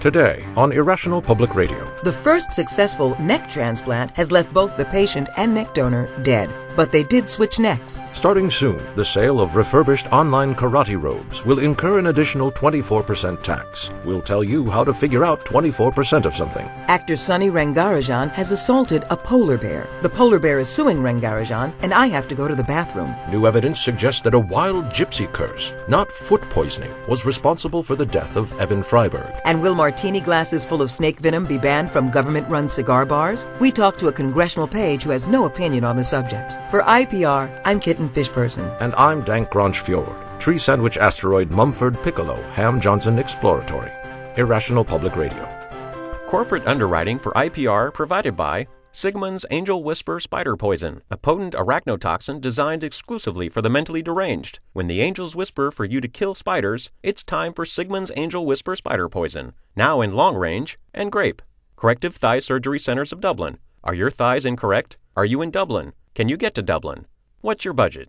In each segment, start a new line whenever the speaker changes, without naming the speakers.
Today on Irrational Public Radio.
The first successful neck transplant has left both the patient and neck donor dead, but they did switch necks.
Starting soon, the sale of refurbished online karate robes will incur an additional 24% tax. We'll tell you how to figure out 24% of something.
Actor Sunny Rangarajan has assaulted a polar bear. The polar bear is suing Rangarajan, and I have to go to the bathroom.
New evidence suggests that a wild gypsy curse, not foot poisoning, was responsible for the death of Evan Freiberg.
And will martini glasses full of snake venom be banned from government-run cigar bars? We talked to a congressional page who has no opinion on the subject. For IPR, I'm Kitten Fishperson.
And I'm Dank Grange Fjord, Tree Sandwich Asteroid Mumford Piccolo, Ham Johnson Exploratory. Irrational Public Radio.
Corporate underwriting for IPR provided by Sigmund's Angel Whisper Spider Poison, a potent arachnotoxin designed exclusively for the mentally deranged. When the angels whisper for you to kill spiders, it's time for Sigmund's Angel Whisper Spider Poison, now in long range, and Grape. Corrective Thigh Surgery Centers of Dublin. Are your thighs incorrect? Are you in Dublin? Can you get to Dublin? What's your budget?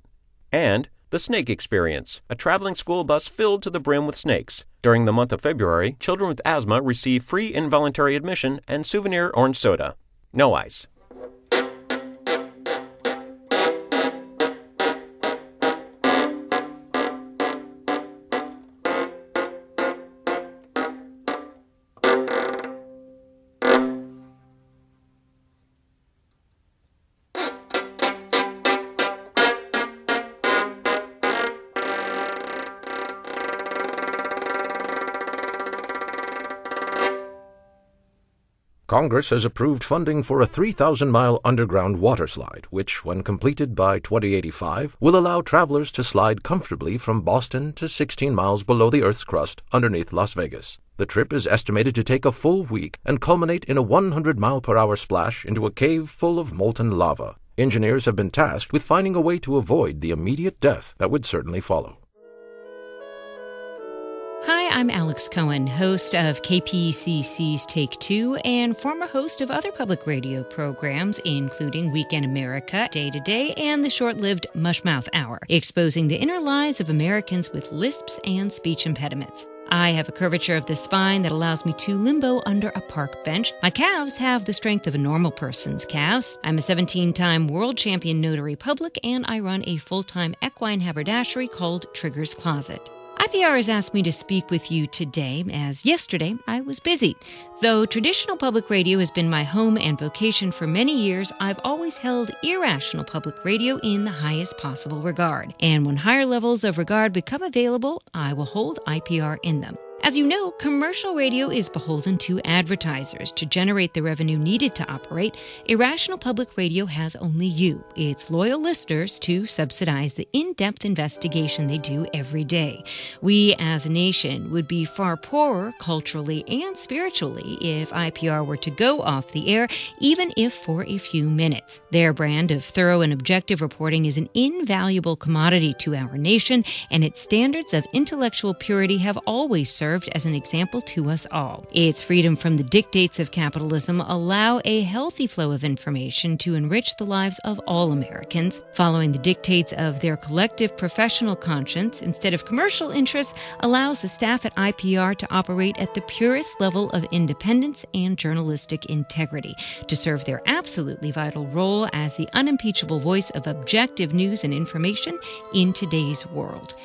And The Snake Experience, a traveling school bus filled to the brim with snakes. During the month of February, children with asthma receive free involuntary admission and souvenir orange soda. No ice.
Congress has approved funding for a 3,000-mile underground water slide, which, when completed by 2085, will allow travelers to slide comfortably from Boston to 16 miles below the Earth's crust underneath Las Vegas. The trip is estimated to take a full week and culminate in a 100-mile-per-hour splash into a cave full of molten lava. Engineers have been tasked with finding a way to avoid the immediate death that would certainly follow.
Hi, I'm Alex Cohen, host of KPCC's Take Two and former host of other public radio programs, including Weekend America, Day to Day, and the short-lived Mushmouth Hour, exposing the inner lives of Americans with lisps and speech impediments. I have a curvature of the spine that allows me to limbo under a park bench. My calves have the strength of a normal person's calves. I'm a 17-time world champion notary public, and I run a full-time equine haberdashery called Trigger's Closet. IPR has asked me to speak with you today, as yesterday I was busy. Though traditional public radio has been my home and vocation for many years, I've always held irrational public radio in the highest possible regard. And when higher levels of regard become available, I will hold IPR in them. As you know, commercial radio is beholden to advertisers to generate the revenue needed to operate. Irrational Public Radio has only you, its loyal listeners, to subsidize the in-depth investigation they do every day. We, as a nation, would be far poorer culturally and spiritually if IPR were to go off the air, even if for a few minutes. Their brand of thorough and objective reporting is an invaluable commodity to our nation, and its standards of intellectual purity have always served as an example to us all. Its freedom from the dictates of capitalism allow a healthy flow of information to enrich the lives of all Americans. Following the dictates of their collective professional conscience instead of commercial interests allows the staff at IPR to operate at the purest level of independence and journalistic integrity, to serve their absolutely vital role as the unimpeachable voice of objective news and information in today's world.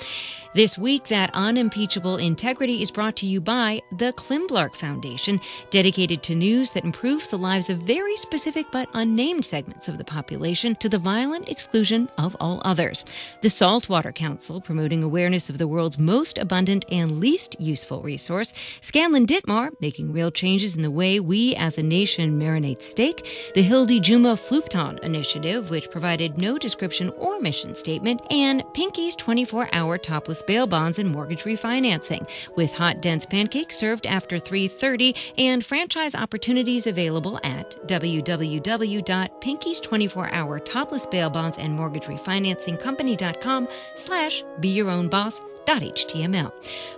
This week, that unimpeachable integrity is brought to you by the Klimblark Foundation, dedicated to news that improves the lives of very specific but unnamed segments of the population to the violent exclusion of all others. The Saltwater Council, promoting awareness of the world's most abundant and least useful resource. Scanlon Ditmar, making real changes in the way we as a nation marinate steak. The Hildy Juma Flupton Initiative, which provided no description or mission statement. And Pinky's 24-hour topless bail bonds and mortgage refinancing, with hot, dense pancakes served after 3:30 and franchise opportunities available at www.pinky's24hour topless bail bonds and mortgage refinancing company.com/beyourownboss.html.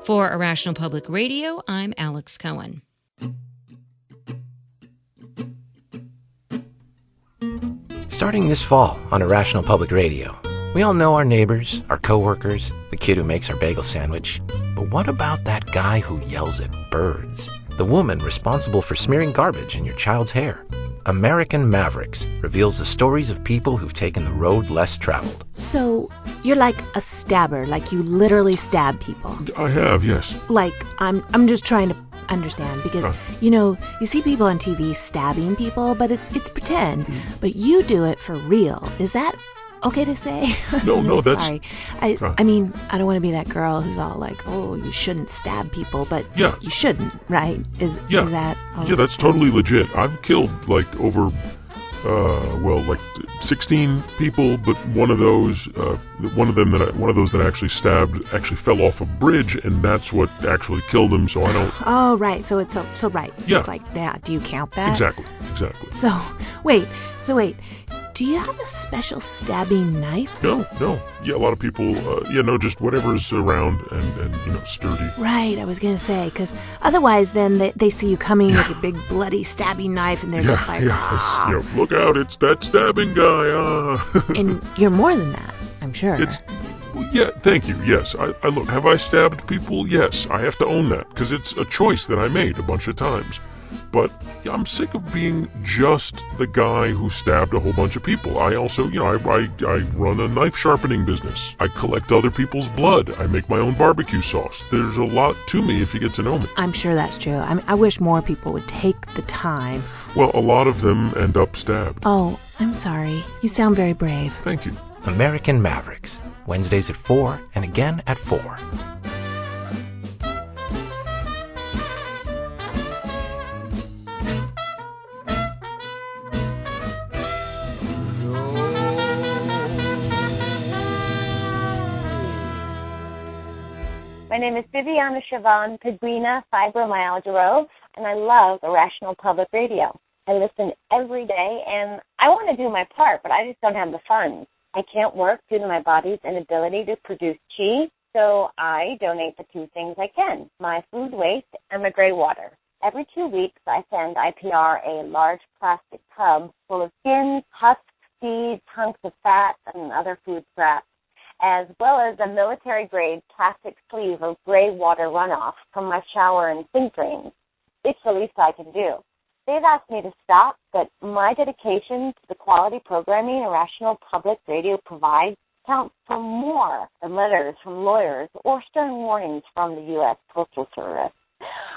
For Irrational Public Radio, I'm Alex Cohen.
Starting this fall on Irrational Public Radio, we all know our neighbors, our coworkers, the kid who makes our bagel sandwich. But what about that guy who yells at birds? the woman responsible for smearing garbage in your child's hair. American Mavericks reveals the stories of people who've taken the road less traveled.
So, you're like a stabber, like you literally stab people.
I have, yes.
Like, I'm just trying to understand, because, you see people on TV stabbing people, but it's pretend. But you do it for real. Is that okay to say?
No, that's...
Sorry. I mean, I don't want to be that girl who's all like, oh, you shouldn't stab people, but you shouldn't, right? Is that... Oh.
Yeah, that's totally legit. I've killed, over... 16 people, but one of those that I actually stabbed actually fell off a bridge, and that's what actually killed him. So I don't.
Oh, right. So it's right.
Yeah.
It's like, yeah. Do you count that?
Exactly.
So wait. Do you have a special stabbing knife?
No. Yeah, a lot of people. Just whatever's around and sturdy.
Right. I was gonna say, because otherwise, then they see you coming with your big bloody stabbing knife, and they're just like,
look out! It's that stabbing guy.
And you're more than that, I'm sure.
Thank you. Yes, I look. Have I stabbed people? Yes, I have to own that, because it's a choice that I made a bunch of times. But I'm sick of being just the guy who stabbed a whole bunch of people. I also, I run a knife sharpening business. I collect other people's blood. I make my own barbecue sauce. There's a lot to me if you get to know me.
I'm sure that's true. I wish more people would take the time.
Well, a lot of them end up stabbed.
Oh, I'm sorry. You sound very brave.
Thank you.
American Mavericks, Wednesdays at 4 and again at 4.
My name is Viviana Siobhan Peguina Fibromyalgia, and I love Irrational Public Radio. I listen every day, and I want to do my part, but I just don't have the funds. I can't work due to my body's inability to produce chi, so I donate the two things I can, my food waste and my gray water. Every 2 weeks, I send IPR a large plastic tub full of skins, husks, seeds, hunks of fat, and other food scraps, as well as a military-grade plastic sleeve of gray water runoff from my shower and sink drains. It's the least I can do. They've asked me to stop, but my dedication to the quality programming Irrational Public Radio provides counts for more than letters from lawyers or stern warnings from the U.S. Postal Service.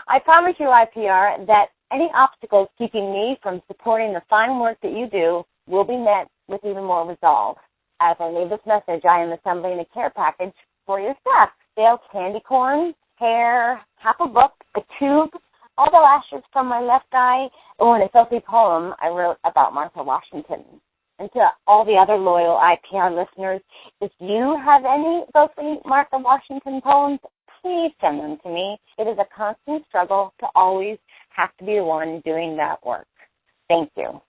I promise you, IPR, that any obstacles keeping me from supporting the fine work that you do will be met with even more resolve. As I leave this message, I am assembling a care package for your staff. Stale candy corn, hair, half a book, a tube, all the lashes from my left eye, and a filthy poem I wrote about Martha Washington. And to all the other loyal IPR listeners, if you have any filthy Martha Washington poems, please send them to me. It is a constant struggle to always have to be the one doing that work. Thank you.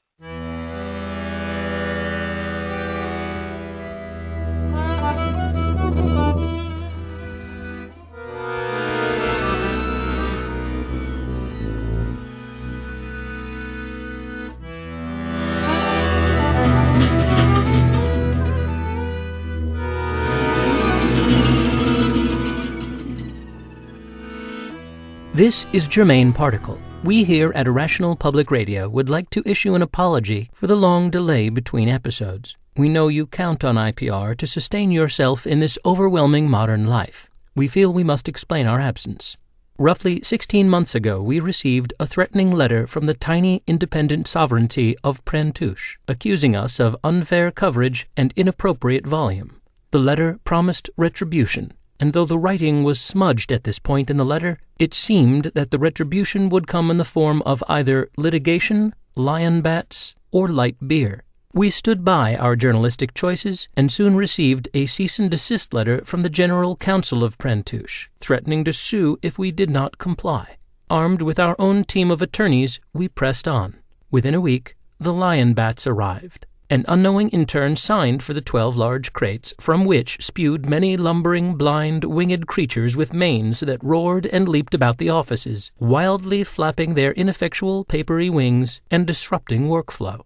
This is Germaine Particle. We here at Irrational Public Radio would like to issue an apology for the long delay between episodes. We know you count on IPR to sustain yourself in this overwhelming modern life. We feel we must explain our absence. Roughly 16 months ago, we received a threatening letter from the tiny independent sovereignty of Prentouche, accusing us of unfair coverage and inappropriate volume. The letter promised retribution, and though the writing was smudged at this point in the letter, it seemed that the retribution would come in the form of either litigation, lion bats, or light beer. We stood by our journalistic choices and soon received a cease and desist letter from the General Counsel of Prentouche, threatening to sue if we did not comply. Armed with our own team of attorneys, we pressed on. Within a week, the lion bats arrived. An unknowing intern signed for the 12 large crates, from which spewed many lumbering, blind, winged creatures with manes that roared and leaped about the offices, wildly flapping their ineffectual, papery wings and disrupting workflow.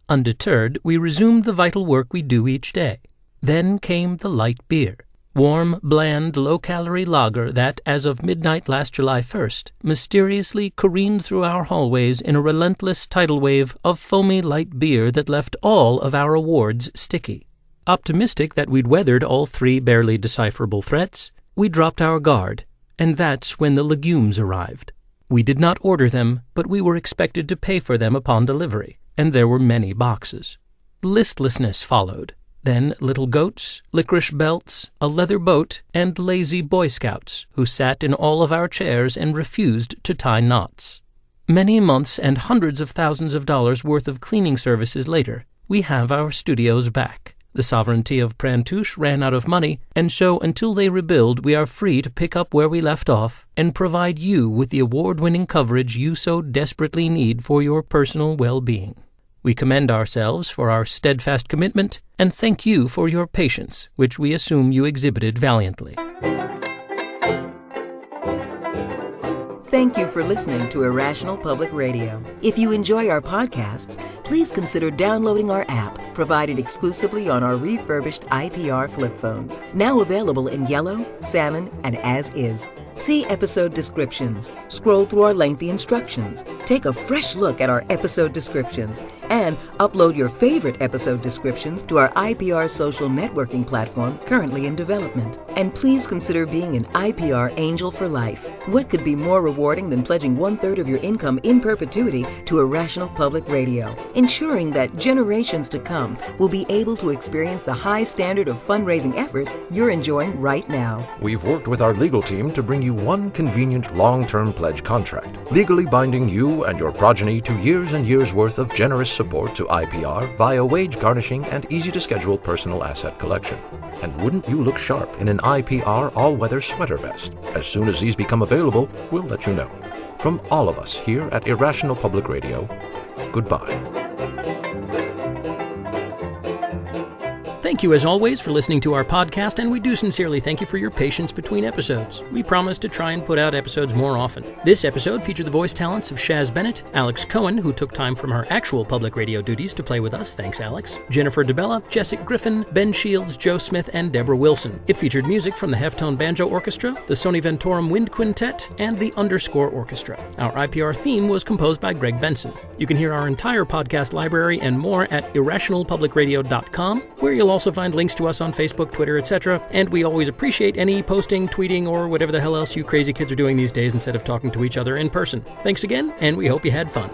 Undeterred, we resumed the vital work we do each day. Then came the light beer. Warm, bland, low-calorie lager that, as of midnight last July 1st, mysteriously careened through our hallways in a relentless tidal wave of foamy light beer that left all of our awards sticky. Optimistic that we'd weathered all 3 barely decipherable threats, we dropped our guard, and that's when the legumes arrived. We did not order them, but we were expected to pay for them upon delivery, and there were many boxes. Listlessness followed. Then little goats, licorice belts, a leather boat, and lazy Boy Scouts who sat in all of our chairs and refused to tie knots. Many months and hundreds of thousands of dollars worth of cleaning services later, we have our studios back. The sovereignty of Prantouche ran out of money, and so until they rebuild, we are free to pick up where we left off and provide you with the award-winning coverage you so desperately need for your personal well-being. We commend ourselves for our steadfast commitment and thank you for your patience, which we assume you exhibited valiantly.
Thank you for listening to Irrational Public Radio. If you enjoy our podcasts, please consider downloading our app, provided exclusively on our refurbished IPR flip phones, now available in yellow, salmon, and as is. See episode descriptions, scroll through our lengthy instructions, take a fresh look at our episode descriptions, and upload your favorite episode descriptions to our IPR social networking platform currently in development. And please consider being an IPR Angel for life. What could be more rewarding than pledging 1/3 of your income in perpetuity to Irrational Public Radio, ensuring that generations to come will be able to experience the high standard of fundraising efforts you're enjoying right now.
We've worked with our legal team to bring you one convenient long-term pledge contract, legally binding you and your progeny to years and years worth of generous support to IPR via wage garnishing and easy-to-schedule personal asset collection. And wouldn't you look sharp in an IPR all-weather sweater vest? As soon as these become available, we'll let you know. From all of us here at Irrational Public Radio, goodbye.
Thank you, as always, for listening to our podcast, and we do sincerely thank you for your patience between episodes. We promise to try and put out episodes more often. This episode featured the voice talents of Shaz Bennett, Alex Cohen, who took time from her actual public radio duties to play with us, thanks Alex, Jennifer DeBella, Jessica Griffin, Ben Shields, Joe Smith, and Deborah Wilson. It featured music from the Heftone Banjo Orchestra, the Sony Ventorum Wind Quintet, and the Underscore Orchestra. Our IPR theme was composed by Greg Benson. You can hear our entire podcast library and more at irrationalpublicradio.com, where you'll also find links to us on Facebook, Twitter, etc. And we always appreciate any posting, tweeting, or whatever the hell else you crazy kids are doing these days instead of talking to each other in person. Thanks again, and we hope you had fun.